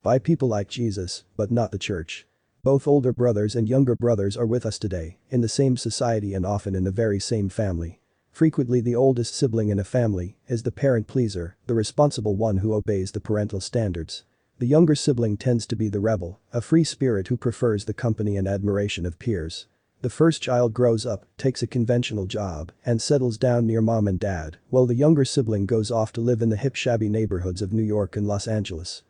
by people like Jesus, but not the church. Both older brothers and younger brothers are with us today, in the same society and often in the very same family. Frequently the oldest sibling in a family is the parent pleaser, the responsible one who obeys the parental standards. The younger sibling tends to be the rebel, a free spirit who prefers the company and admiration of peers. The first child grows up, takes a conventional job, and settles down near mom and dad, while the younger sibling goes off to live in the hip shabby neighborhoods of New York and Los Angeles.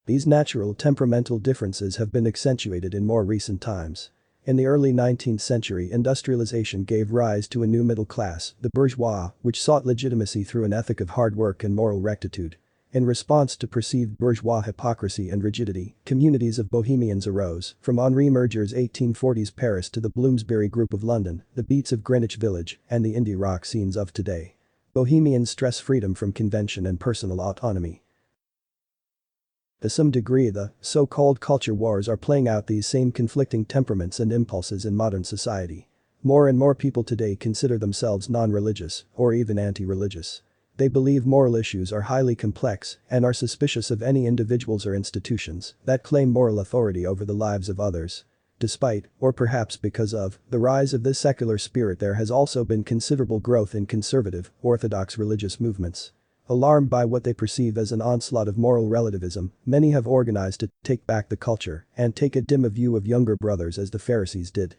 These natural temperamental differences have been accentuated in more recent times. In the early 19th century, industrialization gave rise to a new middle class, the bourgeois, which sought legitimacy through an ethic of hard work and moral rectitude. In response to perceived bourgeois hypocrisy and rigidity, communities of bohemians arose, from Henri Murger's 1840s Paris to the Bloomsbury Group of London, the beats of Greenwich Village, and the indie rock scenes of today. Bohemians stress freedom from convention and personal autonomy. To some degree, the so-called culture wars are playing out these same conflicting temperaments and impulses in modern society. More and more people today consider themselves non-religious or even anti-religious. They believe moral issues are highly complex and are suspicious of any individuals or institutions that claim moral authority over the lives of others. Despite, or perhaps because of, the rise of this secular spirit, there has also been considerable growth in conservative, orthodox religious movements. Alarmed by what they perceive as an onslaught of moral relativism, many have organized to take back the culture and take a dim view of younger brothers as the Pharisees did.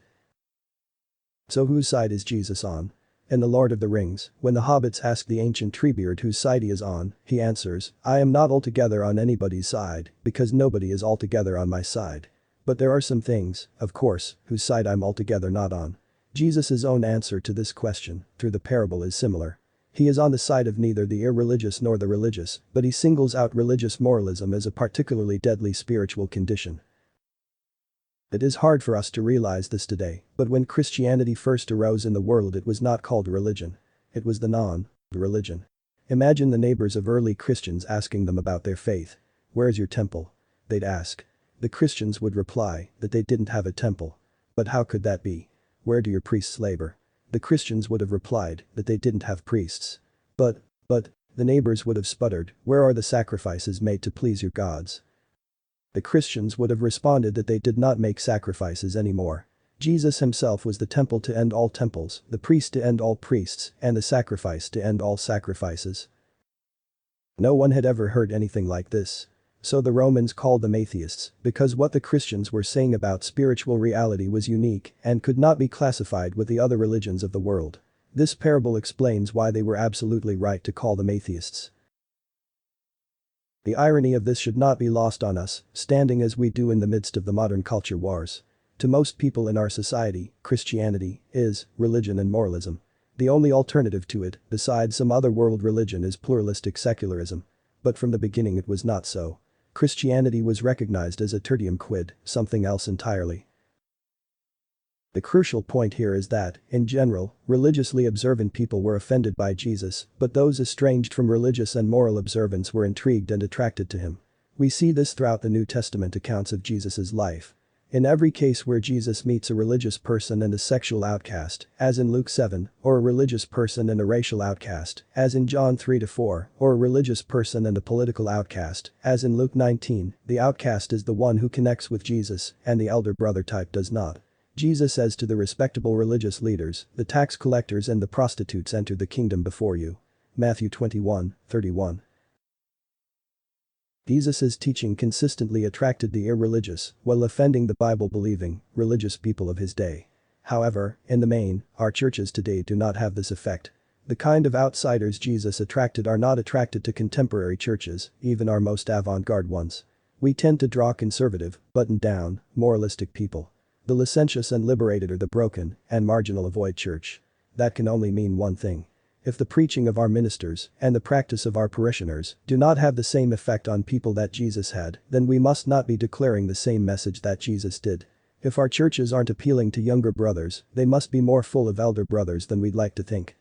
So whose side is Jesus on? In The Lord of the Rings, when the hobbits ask the ancient Treebeard whose side he is on, he answers, "I am not altogether on anybody's side, because nobody is altogether on my side. But there are some things, of course, whose side I'm altogether not on." Jesus' own answer to this question, through the parable, is similar. He is on the side of neither the irreligious nor the religious, but he singles out religious moralism as a particularly deadly spiritual condition. It is hard for us to realize this today, but when Christianity first arose in the world, it was not called religion. It was the non-religion. Imagine the neighbors of early Christians asking them about their faith. "Where's your temple?" they'd ask. The Christians would reply that they didn't have a temple. But how could that be? "Where do your priests labor?" The Christians would have replied that they didn't have priests. But, the neighbors would have sputtered, "Where are the sacrifices made to please your gods?" The Christians would have responded that they did not make sacrifices anymore. Jesus himself was the temple to end all temples, the priest to end all priests, and the sacrifice to end all sacrifices. No one had ever heard anything like this. So the Romans called them atheists, because what the Christians were saying about spiritual reality was unique and could not be classified with the other religions of the world. This parable explains why they were absolutely right to call them atheists. The irony of this should not be lost on us, standing as we do in the midst of the modern culture wars. To most people in our society, Christianity is religion and moralism. The only alternative to it, besides some other world religion, is pluralistic secularism. But from the beginning it was not so. Christianity was recognized as a tertium quid, something else entirely. The crucial point here is that, in general, religiously observant people were offended by Jesus, but those estranged from religious and moral observance were intrigued and attracted to him. We see this throughout the New Testament accounts of Jesus' life. In every case where Jesus meets a religious person and a sexual outcast, as in Luke 7, or a religious person and a racial outcast, as in John 3-4, or a religious person and a political outcast, as in Luke 19, the outcast is the one who connects with Jesus, and the elder brother type does not. Jesus says to the respectable religious leaders, "The tax collectors and the prostitutes enter the kingdom before you." Matthew 21:31. Jesus' teaching consistently attracted the irreligious, while offending the Bible-believing, religious people of his day. However, in the main, our churches today do not have this effect. The kind of outsiders Jesus attracted are not attracted to contemporary churches, even our most avant-garde ones. We tend to draw conservative, buttoned-down, moralistic people. The licentious and liberated are the broken and marginal avoid church. That can only mean one thing. If the preaching of our ministers and the practice of our parishioners do not have the same effect on people that Jesus had, then we must not be declaring the same message that Jesus did. If our churches aren't appealing to younger brothers, they must be more full of elder brothers than we'd like to think.